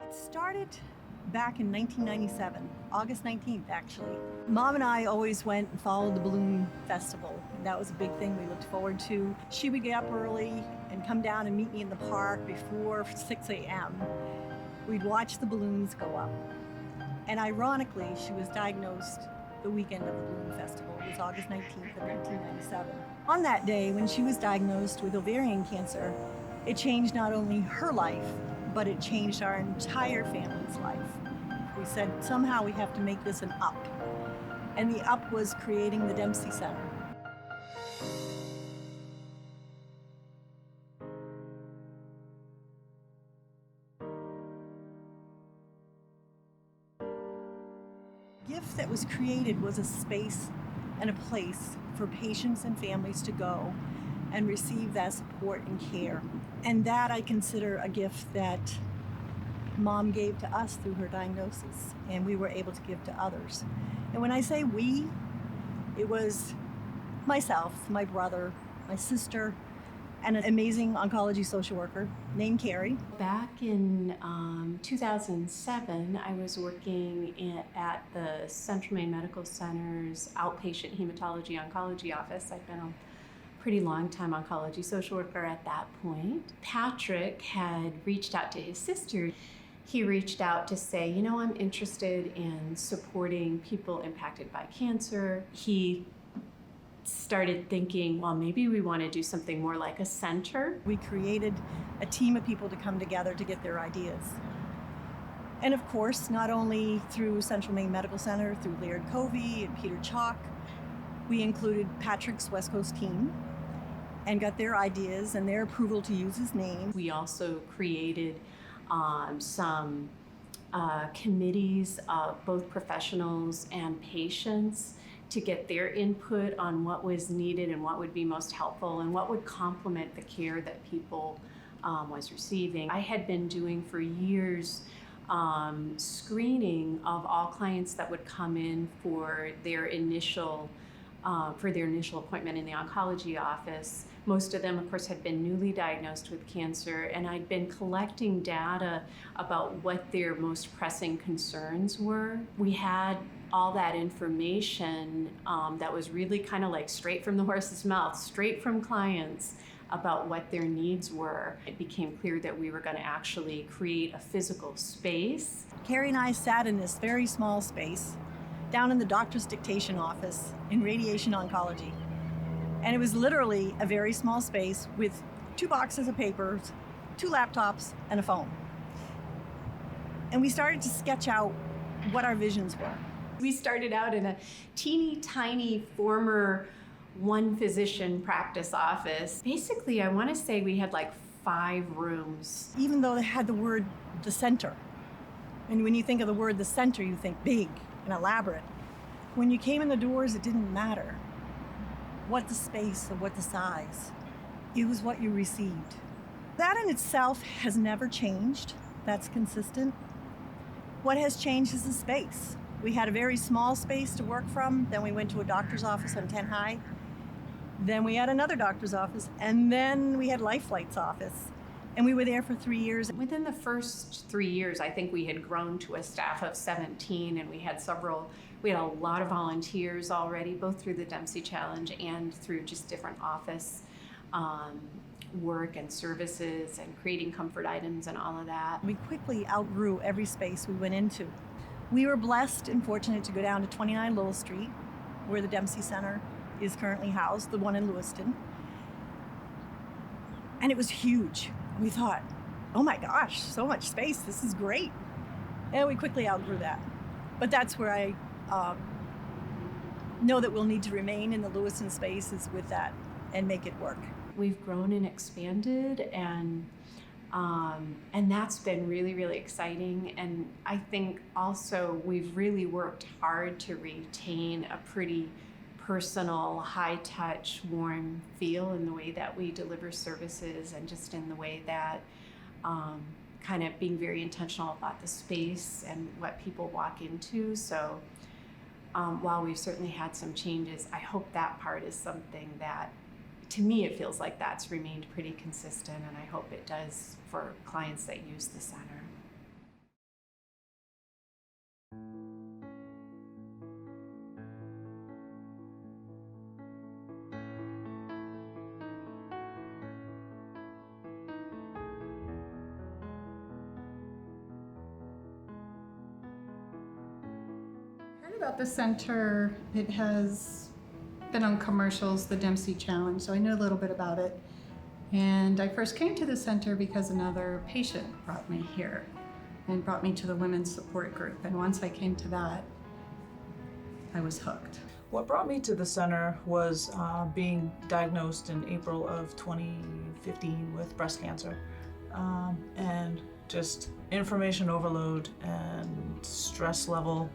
It started back in 1997, August 19th actually. Mom and I always went and followed the balloon festival. That was a big thing we looked forward to. She would get up early and come down and meet me in the park before 6 a.m. We'd watch the balloons go up. And ironically, she was diagnosed the weekend of the balloon festival. It was August 19th of 1997. On that day, when she was diagnosed with ovarian cancer, it changed not only her life, but it changed our entire family's life. We said, somehow we have to make this an up. And the up was creating the Dempsey Center. The gift that was created was a space and a place for patients and families to go and receive that support and care. And that I consider a gift that Mom gave to us through her diagnosis, and we were able to give to others. And when I say we, it was myself, my brother, my sister, and an amazing oncology social worker named Carrie. Back in 2007, I was working at the Central Maine Medical Center's outpatient hematology oncology office. I'd been a pretty long time oncology social worker at that point. Patrick had reached out to his sister. He reached out to say, you know, I'm interested in supporting people impacted by cancer. He started thinking, well, maybe we want to do something more like a center. We created a team of people to come together to get their ideas. And of course, not only through Central Maine Medical Center, through Laird Covey and Peter Chalk, we included Patrick's West Coast team and got their ideas and their approval to use his name. We also created some committees of both professionals and patients to get their input on what was needed and what would be most helpful and what would complement the care that people was receiving. I had been doing for years screening of all clients that would come in for their initial appointment in the oncology office. Most of them, of course, had been newly diagnosed with cancer, and I'd been collecting data about what their most pressing concerns were. We had all that information that was really kind of like straight from the horse's mouth, straight from clients, about what their needs were. It became clear that we were going to actually create a physical space. Carrie and I sat in this very small space down in the doctor's dictation office in radiation oncology. And it was literally a very small space with 2 boxes of papers, 2 laptops, and a phone. And we started to sketch out what our visions were. We started out in a teeny tiny former one physician practice office. Basically, I want to say we had like 5 rooms. Even though they had the word the center. And when you think of the word the center, you think big and elaborate. When you came in the doors, it didn't matter what the space or what the size. It was what you received. That in itself has never changed. That's consistent. What has changed is the space. We had a very small space to work from, then we went to a doctor's office on 10 High, then we had another doctor's office, and then we had LifeLight's office. And we were there for 3 years. Within the first 3 years, I think we had grown to a staff of 17, and we had a lot of volunteers already, both through the Dempsey Challenge and through just different office work and services and creating comfort items and all of that. We quickly outgrew every space we went into. We were blessed and fortunate to go down to 29 Lowell Street, where the Dempsey Center is currently housed, the one in Lewiston. And it was huge. We thought, oh my gosh, so much space, this is great. And we quickly outgrew that. But that's where I know that we'll need to remain in the Lewiston spaces with that and make it work. We've grown and expanded, and that's been really, really exciting. And I think also we've really worked hard to retain a pretty personal, high-touch, warm feel in the way that we deliver services and just in the way that kind of being very intentional about the space and what people walk into. So while we've certainly had some changes, I hope that part is something that, to me, it feels like that's remained pretty consistent, and I hope it does for clients that use the center. Heard about the center. It has been on commercials, the Dempsey Challenge, so I know a little bit about it. And I first came to the center because another patient brought me here and brought me to the women's support group. And once I came to that, I was hooked. What brought me to the center was being diagnosed in April of 2015 with breast cancer, and just information overload and stress level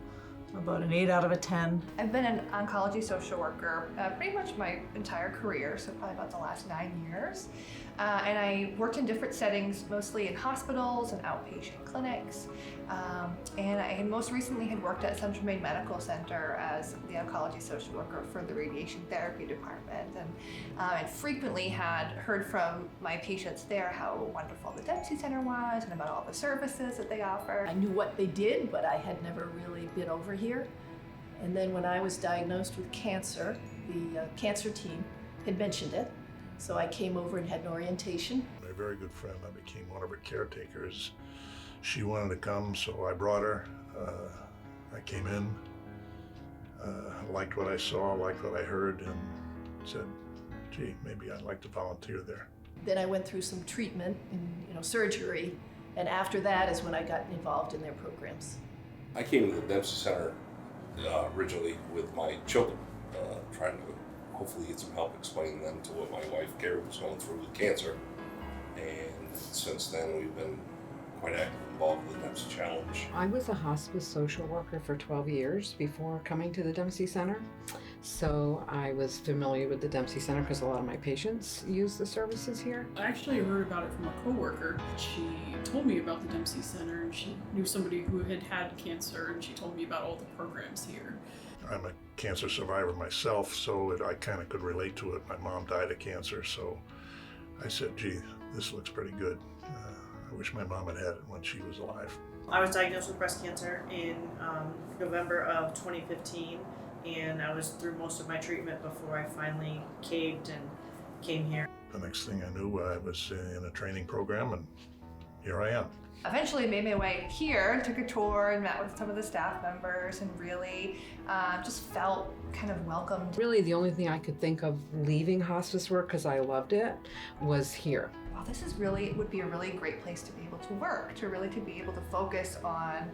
about an 8 out of a 10. I've been an oncology social worker pretty much my entire career, so probably about the last 9 years. And I worked in different settings, mostly in hospitals and outpatient clinics. And I most recently had worked at Central Maine Medical Center as the oncology social worker for the radiation therapy department. And I frequently had heard from my patients there how wonderful the Dempsey Center was and about all the services that they offer. I knew what they did, but I had never really been over here. And then when I was diagnosed with cancer, the cancer team had mentioned it. So I came over and had an orientation. My very good friend, I became one of her caretakers. She wanted to come, so I brought her. I came in, liked what I saw, liked what I heard, and said, gee, maybe I'd like to volunteer there. Then I went through some treatment and surgery, and after that is when I got involved in their programs. I came to the Dempsey Center originally with my children, trying to hopefully get some help explaining them to what my wife Carrie was going through with cancer. And since then we've been quite actively involved with the Dempsey Challenge. I was a hospice social worker for 12 years before coming to the Dempsey Center. So I was familiar with the Dempsey Center because a lot of my patients use the services here. I actually heard about it from a coworker. She told me about the Dempsey Center, and she knew somebody who had had cancer, and she told me about all the programs here. I'm a cancer survivor myself, so I kind of could relate to it. My mom died of cancer, so I said, gee, this looks pretty good. I wish my mom had had it when she was alive. I was diagnosed with breast cancer in November of 2015, and I was through most of my treatment before I finally caved and came here. The next thing I knew, I was in a training program, and here I am. Eventually made my way here, took a tour and met with some of the staff members and really just felt kind of welcomed. Really, the only thing I could think of leaving hospice work, because I loved it, was here. Wow, this is would be a really great place to be able to work, to be able to focus on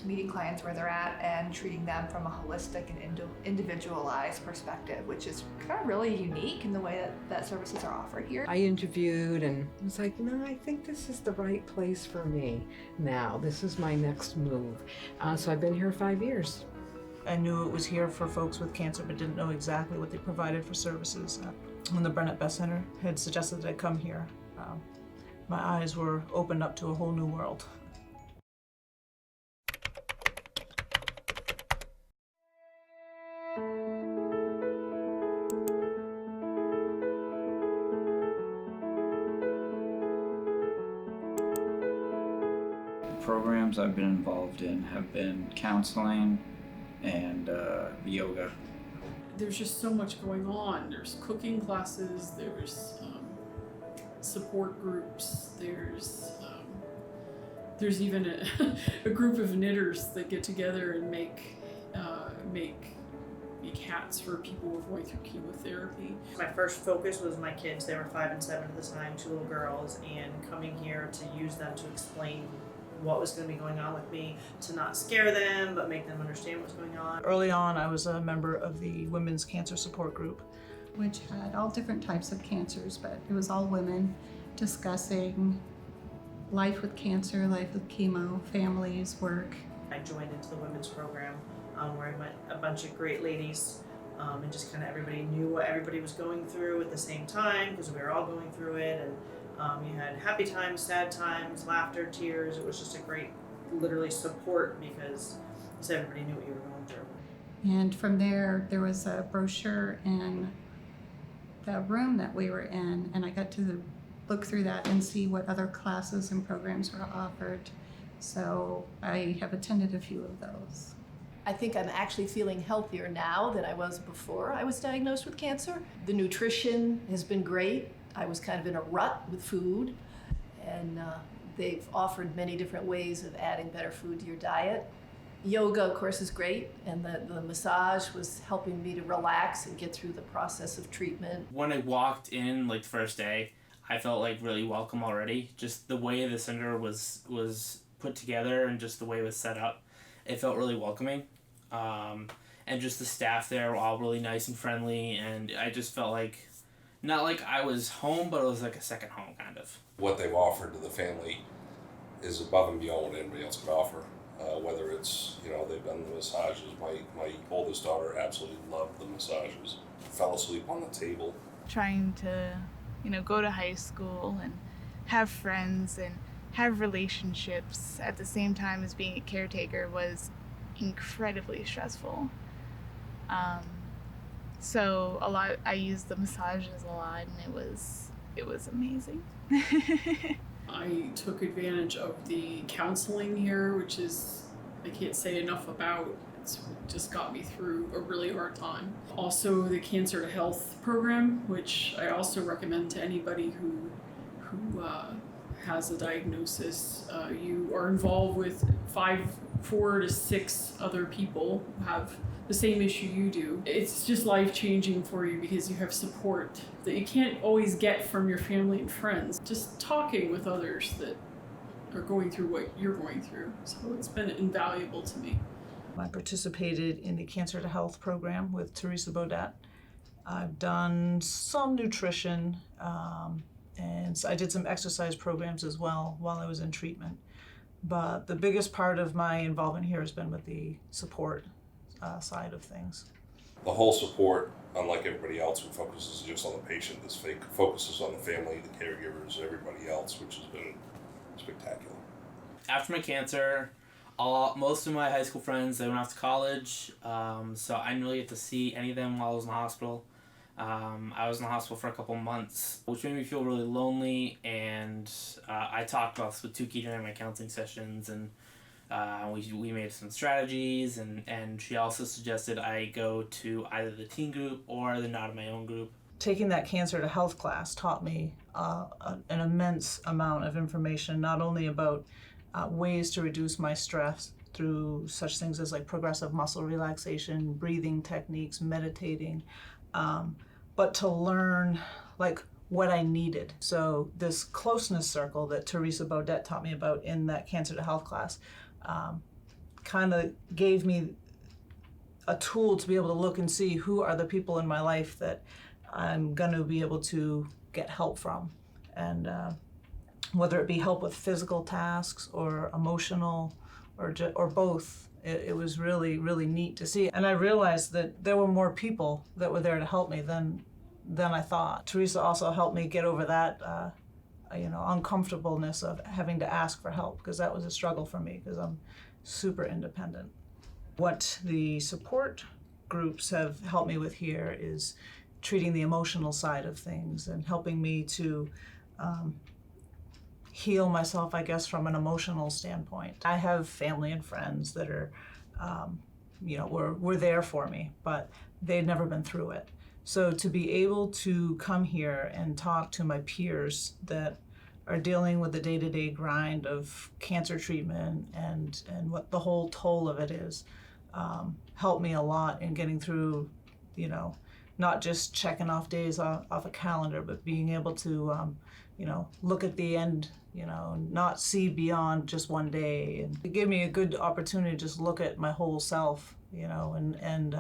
meeting clients where they're at and treating them from a holistic and individualized perspective, which is kind of really unique in the way that services are offered here. I interviewed and was like, no, I think this is the right place for me now. This is my next move. So I've been here 5 years. I knew it was here for folks with cancer, but didn't know exactly what they provided for services. When the Burnett Best Center had suggested that I come here, my eyes were opened up to a whole new world. Programs I've been involved in have been counseling and yoga. There's just so much going on. There's cooking classes, there's support groups, there's even a group of knitters that get together and make hats for people who are going through chemotherapy. My first focus was my kids. They were 5 and 7 at the time, 2 little girls, and coming here to use them to explain what was going to be going on with me, to not scare them, but make them understand what's going on. Early on, I was a member of the Women's Cancer Support Group, which had all different types of cancers, but it was all women discussing life with cancer, life with chemo, families, work. I joined into the women's program where I met a bunch of great ladies, and just kind of everybody knew what everybody was going through at the same time because we were all going through it. And you had happy times, sad times, laughter, tears. It was just a great, literally, support because everybody knew what you were going through. And from there was a brochure in the room that we were in, and I got to look through that and see what other classes and programs were offered. So I have attended a few of those. I think I'm actually feeling healthier now than I was before I was diagnosed with cancer. The nutrition has been great. I was kind of in a rut with food, and they've offered many different ways of adding better food to your diet. Yoga, of course, is great, and the massage was helping me to relax and get through the process of treatment. When I walked in, like the first day, I felt like really welcome already. Just the way the center was put together and just the way it was set up, it felt really welcoming. And just the staff there were all really nice and friendly, and I just felt like, not like I was home, but it was like a second home, kind of. What they've offered to the family is above and beyond what anybody else could offer. Whether it's, they've done the massages. My oldest daughter absolutely loved the massages. Fell asleep on the table. Trying to, go to high school and have friends and have relationships at the same time as being a caretaker was incredibly stressful. So I used the massages a lot, and it was amazing. I took advantage of the counseling here, which is, I can't say enough about. It's just got me through a really hard time. Also, the Cancer to Health program, which I also recommend to anybody who has a diagnosis. You are involved with 4 to 6 other people who have the same issue you do. It's just life-changing for you because you have support that you can't always get from your family and friends. Just talking with others that are going through what you're going through. So it's been invaluable to me. I participated in the Cancer to Health program with Teresa Baudet. I've done some nutrition, and I did some exercise programs as well while I was in treatment. But the biggest part of my involvement here has been with the support side of things. The whole support, unlike everybody else who focuses just on the patient, this focuses on the family, the caregivers, everybody else, which has been spectacular. After my cancer, most of my high school friends, they went off to college, so I didn't really get to see any of them while I was in the hospital. I was in the hospital for a couple months, which made me feel really lonely, and I talked about this with Tukey during my counseling sessions, and we made some strategies, and she also suggested I go to either the teen group or the Not of My Own group. Taking that Cancer to Health class taught me an immense amount of information, not only about ways to reduce my stress through such things as like progressive muscle relaxation, breathing techniques, meditating, but to learn like what I needed. So this closeness circle that Teresa Baudet taught me about in that Cancer to Health class kind of gave me a tool to be able to look and see who are the people in my life that I'm going to be able to get help from. And whether it be help with physical tasks or emotional or both, it was really, really neat to see. And I realized that there were more people that were there to help me than I thought. Teresa also helped me get over that uncomfortableness of having to ask for help, because that was a struggle for me because I'm super independent. What the support groups have helped me with here is treating the emotional side of things and helping me to heal myself, I guess, from an emotional standpoint. I have family and friends that are, were there for me, but they'd never been through it. So to be able to come here and talk to my peers that are dealing with the day-to-day grind of cancer treatment and what the whole toll of it is, helped me a lot in getting through, not just checking off days off a calendar, but being able to, look at the end, not see beyond just one day. And it gave me a good opportunity to just look at my whole self, and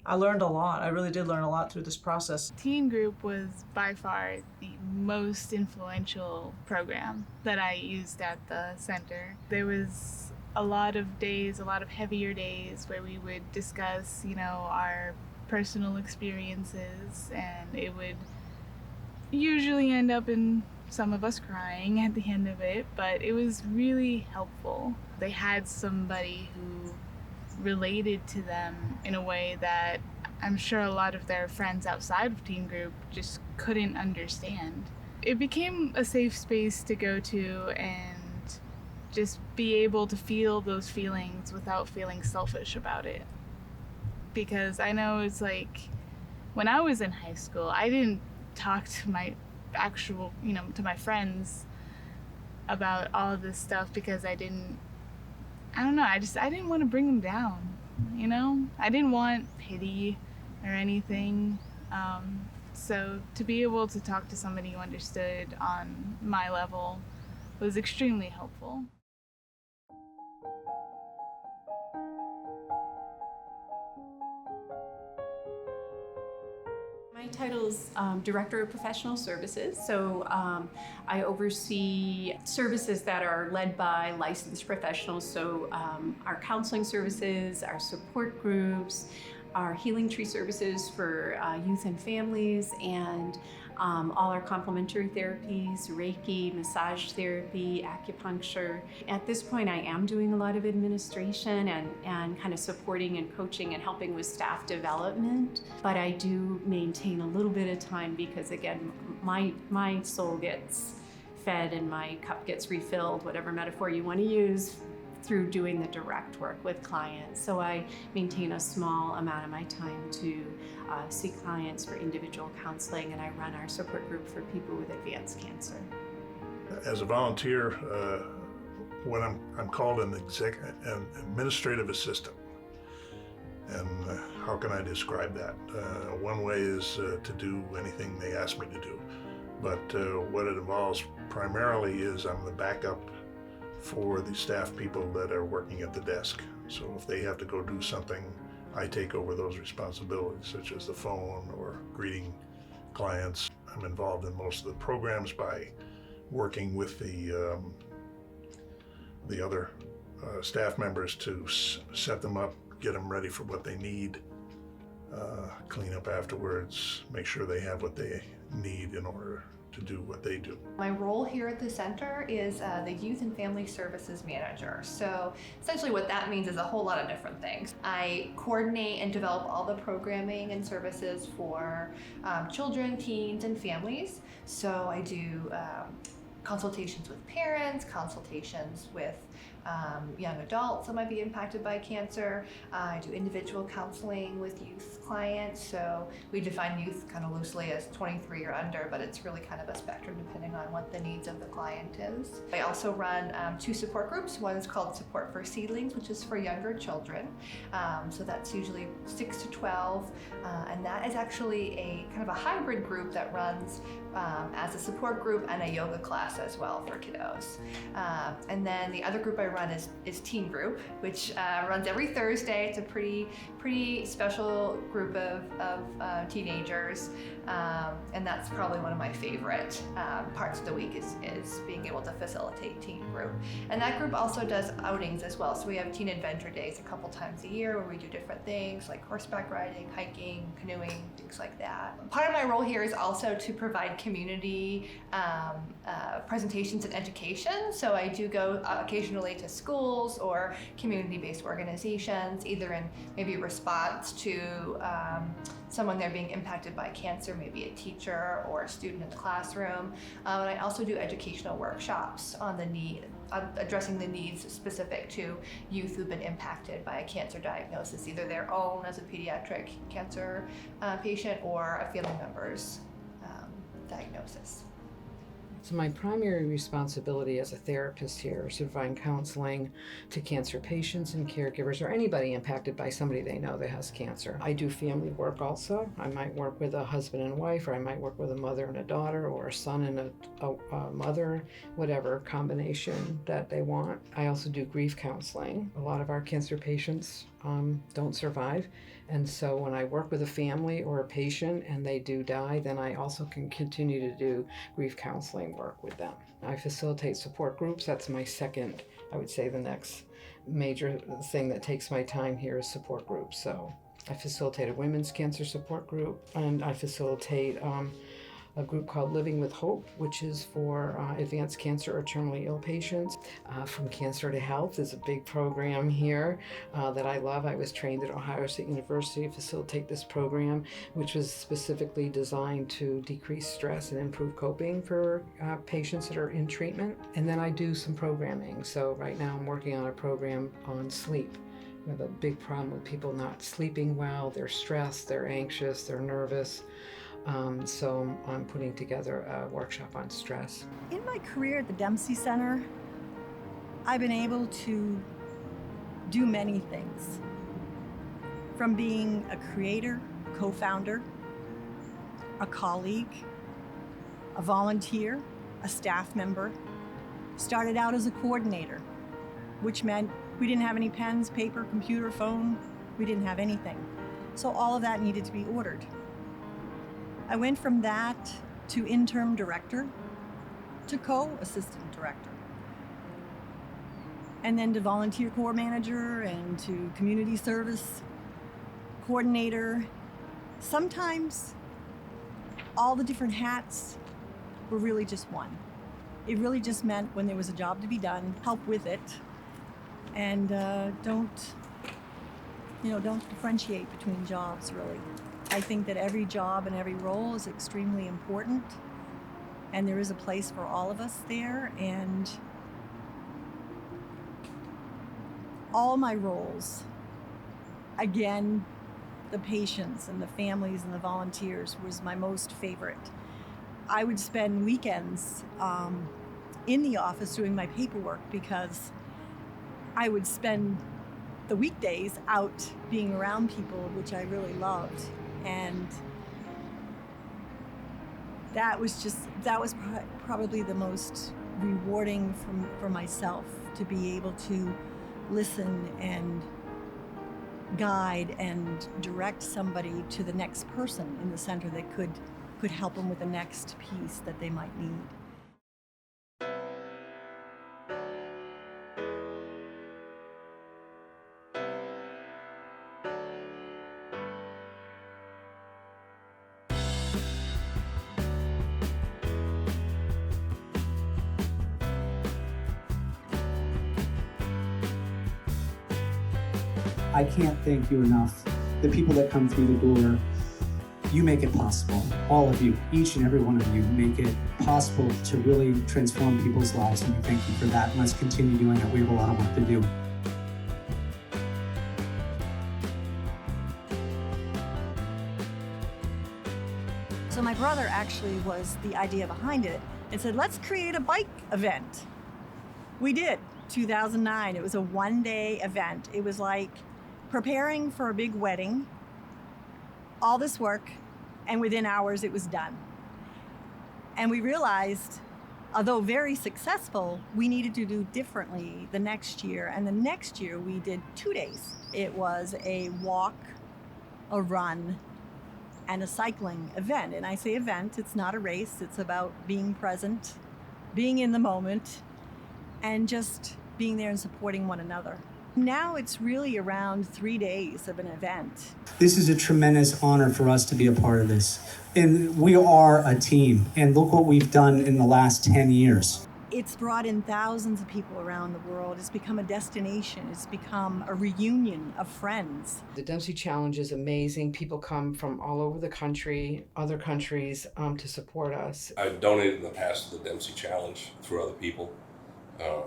I learned a lot. I really did learn a lot through this process. Teen group was by far the most influential program that I used at the center. There was a lot of days, a lot of heavier days where we would discuss, our personal experiences, and it would usually end up in some of us crying at the end of it, but it was really helpful. They had somebody who related to them in a way that I'm sure a lot of their friends outside of teen group just couldn't understand. It became a safe space to go to and just be able to feel those feelings without feeling selfish about it. Because I know it's like when I was in high school, I didn't talk to my actual, to my friends about all of this stuff because I didn't want to bring them down, I didn't want pity or anything. So to be able to talk to somebody who understood on my level was extremely helpful. My title is Director of Professional Services, so I oversee services that are led by licensed professionals, so our counseling services, our support groups, our healing tree services for youth and families, and all our complementary therapies, Reiki, massage therapy, acupuncture. At this point, I am doing a lot of administration and kind of supporting and coaching and helping with staff development, but I do maintain a little bit of time because, again, my soul gets fed and my cup gets refilled, whatever metaphor you want to use, through doing the direct work with clients. So I maintain a small amount of my time to see clients for individual counseling, and I run our support group for people with advanced cancer. As a volunteer, when I'm called an administrative assistant. And how can I describe that? One way is to do anything they ask me to do. But what it involves primarily is I'm the backup for the staff people that are working at the desk. So if they have to go do something, I take over those responsibilities, such as the phone or greeting clients. I'm involved in most of the programs by working with the other staff members to set them up, get them ready for what they need, clean up afterwards, make sure they have what they need in order to do what they do. My role here at the center is the Youth and Family Services Manager. So essentially what that means is a whole lot of different things. I coordinate and develop all the programming and services for children, teens, and families. So I do consultations with parents, consultations with young adults that might be impacted by cancer. I do individual counseling with youth clients. So we define youth kind of loosely as 23 or under, but it's really kind of a spectrum depending on what the needs of the client is. I also run 2 support groups. One is called Support for Seedlings, which is for younger children. So that's usually 6 to 12. And that is actually a kind of a hybrid group that runs as a support group and a yoga class as well for kiddos. And then the other group I run is Teen Group, which runs every Thursday. It's a pretty special group of teenagers, and that's probably one of my favorite parts of the week is being able to facilitate Teen Group. And that group also does outings as well. So we have Teen Adventure Days a couple times a year where we do different things like horseback riding, hiking, canoeing, things like that. Part of my role here is also to provide community presentations and education. So I do go occasionally to schools or community-based organizations, either in maybe response to someone there being impacted by cancer, maybe a teacher or a student in the classroom. And I also do educational workshops on addressing the needs specific to youth who've been impacted by a cancer diagnosis, either their own as a pediatric cancer patient or a family member's diagnosis. So my primary responsibility as a therapist here is to provide counseling to cancer patients and caregivers or anybody impacted by somebody they know that has cancer. I do family work also. I might work with a husband and wife, or I might work with a mother and a daughter, or a son and a mother, whatever combination that they want. I also do grief counseling. A lot of our cancer patients don't survive. And so when I work with a family or a patient and they do die, then I also can continue to do grief counseling work with them. I facilitate support groups. That's my second, I would say the next major thing that takes my time here is support groups. So I facilitate a women's cancer support group, and I facilitate a a group called Living with Hope, which is for advanced cancer or terminally ill patients. From Cancer to Health is a big program here that I love. I was trained at Ohio State University to facilitate this program, which was specifically designed to decrease stress and improve coping for patients that are in treatment. And then I do some programming. So right now I'm working on a program on sleep. We have a big problem with people not sleeping well. They're stressed, they're anxious, they're nervous. So I'm putting together a workshop on stress. In my career at the Dempsey Center, I've been able to do many things. From being a creator, co-founder, a colleague, a volunteer, a staff member. Started out as a coordinator, which meant we didn't have any pens, paper, computer, phone. We didn't have anything. So all of that needed to be ordered. I went from that to interim director to co-assistant director, and then to volunteer corps manager and to community service coordinator. Sometimes all the different hats were really just one. It really just meant when there was a job to be done, help with it, and don't differentiate between jobs, really. I think that every job and every role is extremely important, and there is a place for all of us there, and all my roles, again, the patients and the families and the volunteers was my most favorite. I would spend weekends in the office doing my paperwork because I would spend the weekdays out being around people, which I really loved. And that was probably the most rewarding for myself, to be able to listen and guide and direct somebody to the next person in the center that could help them with the next piece that they might need. I can't thank you enough. The people that come through the door, you make it possible. All of you, each and every one of you, make it possible to really transform people's lives, and we thank you for that. And let's continue doing it. We have a lot of work to do. So my brother actually was the idea behind it and said, let's create a bike event. We did, 2009. It was a one-day event. It was like preparing for a big wedding, all this work, and within hours it was done. And we realized, although very successful, we needed to do differently the next year. And the next year we did 2 days. It was a walk, a run, and a cycling event. And I say event, it's not a race. It's about being present, being in the moment, and just being there and supporting one another. Now it's really around 3 days of an event. This is a tremendous honor for us to be a part of this. And we are a team. And look what we've done in the last 10 years. It's brought in thousands of people around the world. It's become a destination. It's become a reunion of friends. The Dempsey Challenge is amazing. People come from all over the country, other countries, to support us. I've donated in the past to the Dempsey Challenge through other people.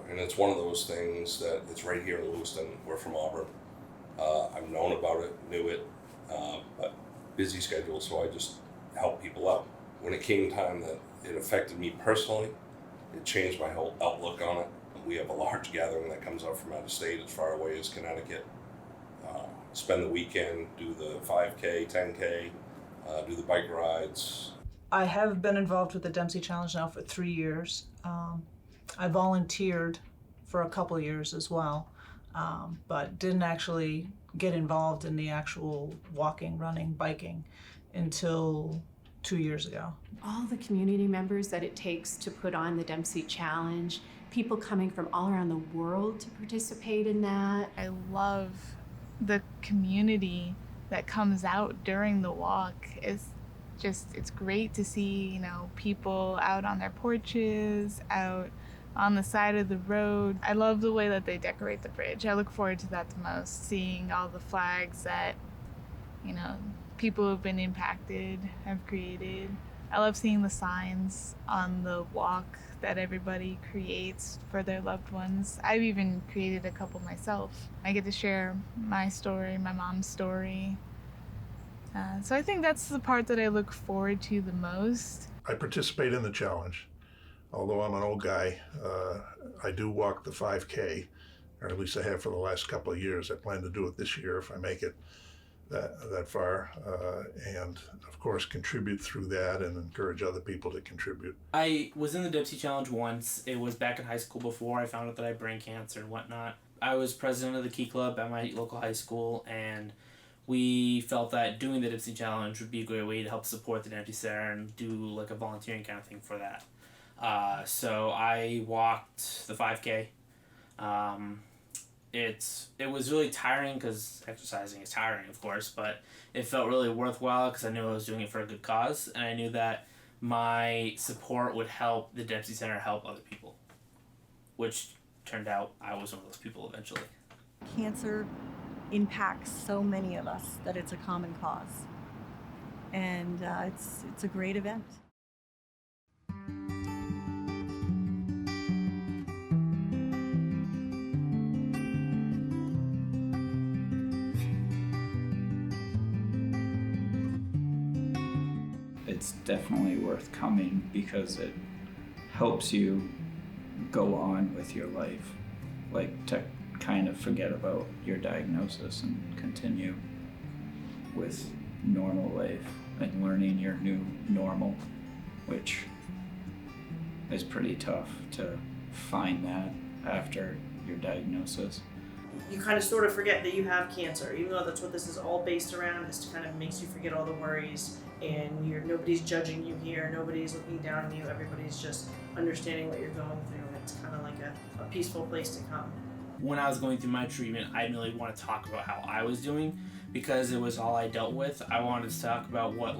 And it's one of those things that it's right here in Lewiston. We're from Auburn. I've known about it, knew it, but busy schedule, so I just help people out. When it came time that it affected me personally, it changed my whole outlook on it. We have a large gathering that comes up from out of state as far away as Connecticut. Spend the weekend, do the 5K, 10K, do the bike rides. I have been involved with the Dempsey Challenge now for 3 years. I volunteered for a couple years as well, but didn't actually get involved in the actual walking, running, biking until 2 years ago. All the community members that it takes to put on the Dempsey Challenge, people coming from all around the world to participate in that. I love the community that comes out during the walk. It's it's great to see, you know, people out on their porches, out on the side of the road. I love the way that they decorate the bridge. I look forward to that the most, seeing all the flags that, you know, people who have been impacted have created. I love seeing the signs on the walk that everybody creates for their loved ones. I've even created a couple myself. I get to share my story, my mom's story. So I think that's the part that I look forward to the most. I participate in the challenge. Although I'm an old guy, I do walk the 5K, or at least I have for the last couple of years. I plan to do it this year if I make it that far, and of course contribute through that and encourage other people to contribute. I was in the Dempsey Challenge once. It was back in high school before I found out that I had brain cancer and whatnot. I was president of the Key Club at my local high school, and we felt that doing the Dempsey Challenge would be a great way to help support the Dempsey Center and do like a volunteering kind of thing for that. So I walked the 5K. It was really tiring because exercising is tiring, of course, but it felt really worthwhile because I knew I was doing it for a good cause, and I knew that my support would help the Dempsey Center help other people, which turned out I was one of those people eventually. Cancer impacts so many of us that it's a common cause, and it's a great event. It's definitely worth coming because it helps you go on with your life, like to kind of forget about your diagnosis and continue with normal life and learning your new normal, which is pretty tough to find that after your diagnosis. You kind of sort of forget that you have cancer, even though that's what this is all based around. This kind of makes you forget all the worries, and nobody's judging you here, nobody's looking down on you, everybody's just understanding what you're going through, and it's kind of like a peaceful place to come. When I was going through my treatment, I didn't really want to talk about how I was doing because it was all I dealt with. I wanted to talk about what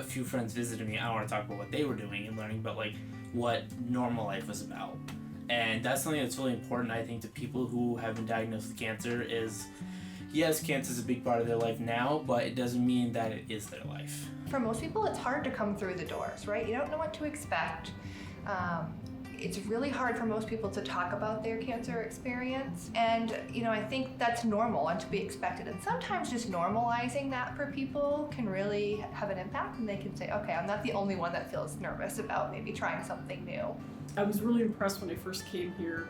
few friends visited me. I want to talk about what they were doing and learning about like what normal life was about. And that's something that's really important, I think, to people who have been diagnosed with cancer is, yes, cancer is a big part of their life now, but it doesn't mean that it is their life. For most people, it's hard to come through the doors, right? You don't know what to expect. It's really hard for most people to talk about their cancer experience. And, I think that's normal and to be expected. And sometimes just normalizing that for people can really have an impact, and they can say, okay, I'm not the only one that feels nervous about maybe trying something new. I was really impressed when I first came here.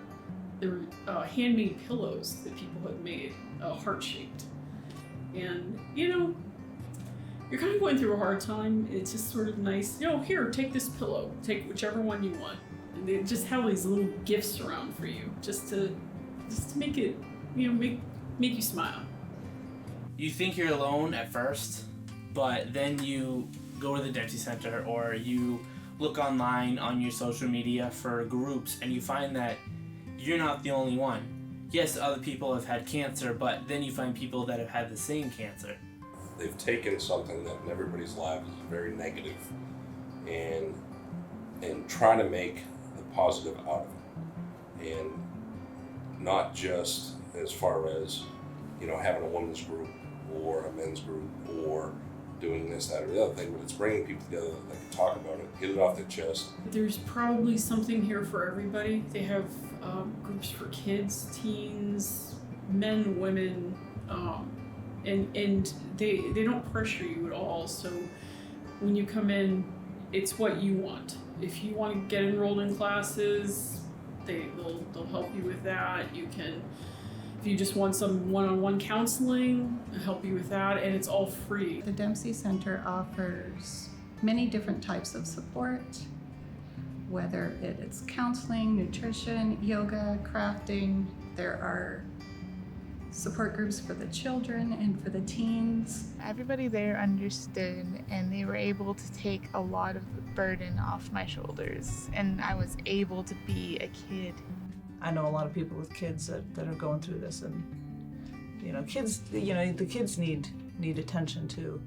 There were handmade pillows that people had made, heart-shaped. And, you're kind of going through a hard time. It's just sort of nice, here, take this pillow. Take whichever one you want. And they just have these little gifts around for you, just to make it, make you smile. You think you're alone at first, but then you go to the Dempsey Center or you look online on your social media for groups and you find that you're not the only one. Yes, other people have had cancer, but then you find people that have had the same cancer. They've taken something that in everybody's lives is very negative and trying to make the positive out of it. And not just as far as, having a women's group or a men's group or doing this, that, or the other thing, but it's bringing people together that can talk about it, get it off their chest. There's probably something here for everybody. They have groups for kids, teens, men, women, and they don't pressure you at all. So when you come in, it's what you want. If you want to get enrolled in classes, they'll help you with that. You can, if you just want some one-on-one counseling, they'll help you with that, and it's all free. The Dempsey Center offers many different types of support, whether it's counseling, nutrition, yoga, crafting. There are support groups for the children and for the teens. Everybody there understood, and they were able to take a lot of the burden off my shoulders, and I was able to be a kid. I know a lot of people with kids that are going through this, and kids, the kids need attention too.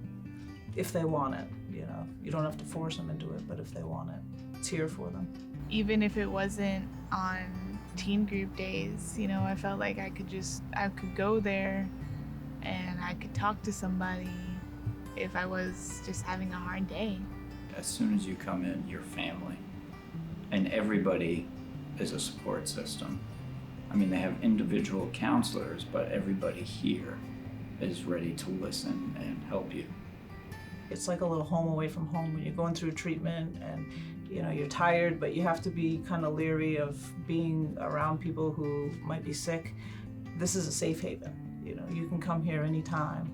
if they want it. You know, you don't have to force them into it, but if they want it, it's here for them. Even if it wasn't on teen group days, you know, I felt like I could go there and I could talk to somebody if I was just having a hard day. As soon as you come in, you're family. And everybody is a support system. I mean, they have individual counselors, but everybody here is ready to listen and help you. It's like a little home away from home when you're going through treatment and, you know, you're tired, but you have to be kind of leery of being around people who might be sick. This is a safe haven. You know, you can come here anytime.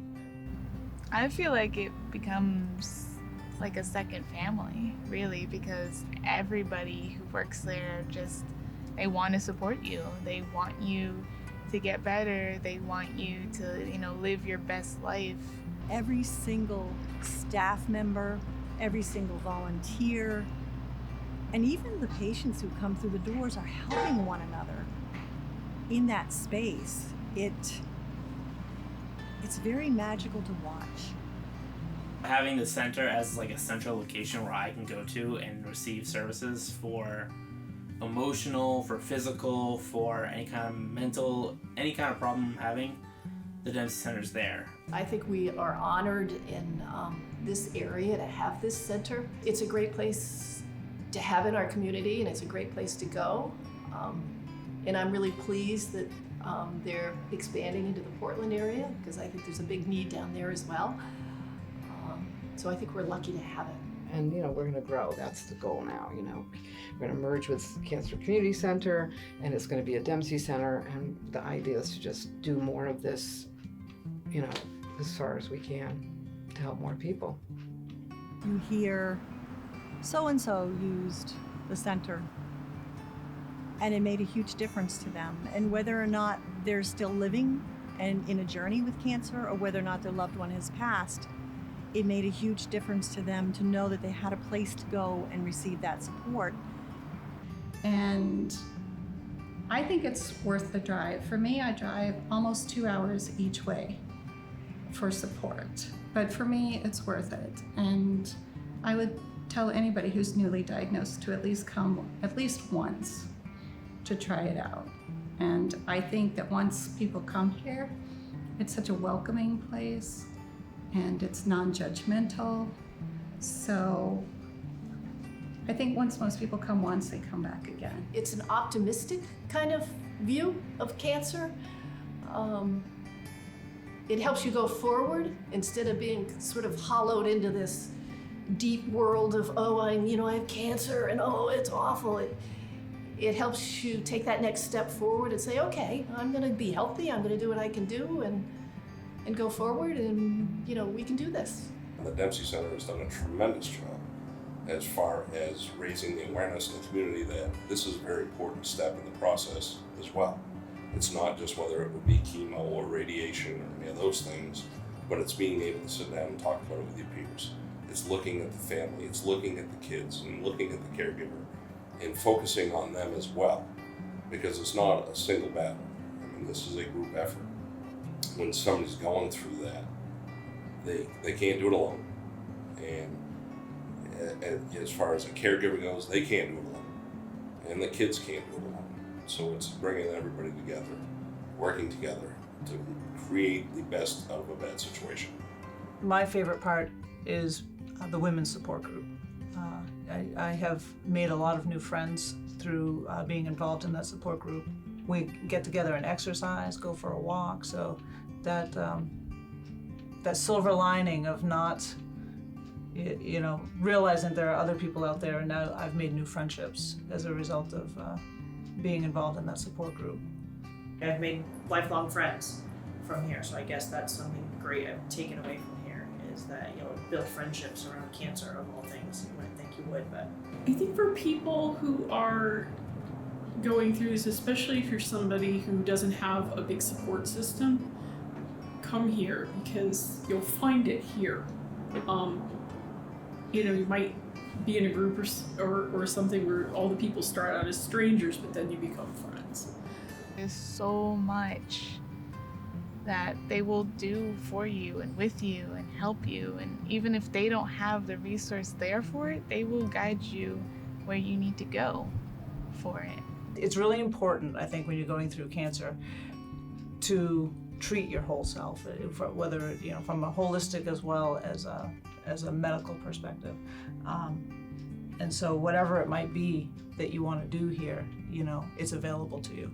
I feel like it becomes like a second family, really, because everybody who works there they want to support you. They want you to get better. They want you to, you know, live your best life. Every single staff member, every single volunteer, and even the patients who come through the doors are helping one another in that space. It's very magical to watch. Having the center as like a central location where I can go to and receive services for emotional, for physical, for any kind of mental, any kind of problem I'm having, the Dempsey Center's there. I think we are honored in this area to have this center. It's a great place to have in our community, and it's a great place to go. And I'm really pleased that they're expanding into the Portland area, because I think there's a big need down there as well. So I think we're lucky to have it. And, you know, we're going to grow. That's the goal now, you know. We're going to merge with Cancer Community Center, and it's going to be a Dempsey Center, and the idea is to just do more of this, you know, as far as we can to help more people. You hear, so-and-so used the center, and it made a huge difference to them. And whether or not they're still living and in a journey with cancer, or whether or not their loved one has passed, it made a huge difference to them to know that they had a place to go and receive that support. And I think it's worth the drive. For me, I drive almost 2 hours each way for support. But for me, it's worth it. And I would tell anybody who's newly diagnosed to at least come at least once to try it out. And I think that once people come here, it's such a welcoming place and it's non-judgmental. So I think once most people come once, they come back again. It's an optimistic kind of view of cancer. It helps you go forward instead of being sort of hollowed into this deep world of, oh, I have cancer and oh, it's awful. It helps you take that next step forward and say, okay, I'm gonna be healthy, I'm gonna do what I can do and go forward, and we can do this. The Dempsey Center has done a tremendous job as far as raising the awareness in the community that this is a very important step in the process as well. It's not just whether it would be chemo or radiation or any of those things, but it's being able to sit down and talk about it with your peers. It's looking at the family, it's looking at the kids and looking at the caregiver and focusing on them as well, because it's not a single battle. I mean, this is a group effort. When somebody's going through that, they can't do it alone. And as far as a caregiver goes, they can't do it alone. And the kids can't do it alone. So it's bringing everybody together, working together to create the best out of a bad situation. My favorite part is the women's support group. I have made a lot of new friends through being involved in that support group. We get together and exercise, go for a walk, so that silver lining of not, realizing there are other people out there, and now I've made new friendships as a result of being involved in that support group. I've made lifelong friends from here, so I guess that's something great I've taken away from here, is that build friendships around cancer of all things. You wouldn't think you would, but I think for people who are going through this, especially if you're somebody who doesn't have a big support system, come here because you'll find it here. You might be in a group or something where all the people start out as strangers, but then you become friends. There's so much that they will do for you and with you and help you. And even if they don't have the resource there for it, they will guide you where you need to go for it. It's really important, I think, when you're going through cancer to treat your whole self, whether from a holistic as well as a medical perspective. And so whatever it might be that you want to do here, it's available to you.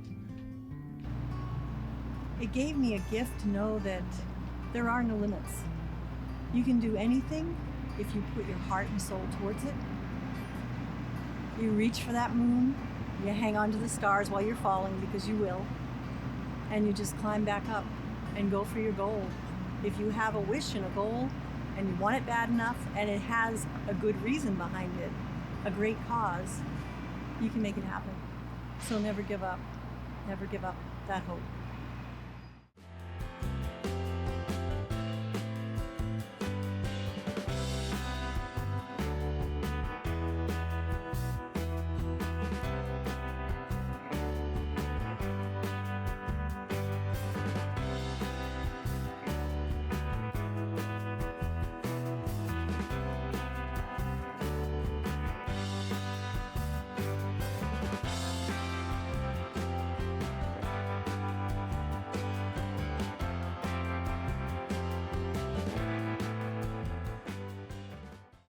It gave me a gift to know that there are no limits. You can do anything if you put your heart and soul towards it. You reach for that moon, you hang on to the stars while you're falling, because you will, and you just climb back up and go for your goal. If you have a wish and a goal and you want it bad enough and it has a good reason behind it, a great cause, you can make it happen. So never give up that hope.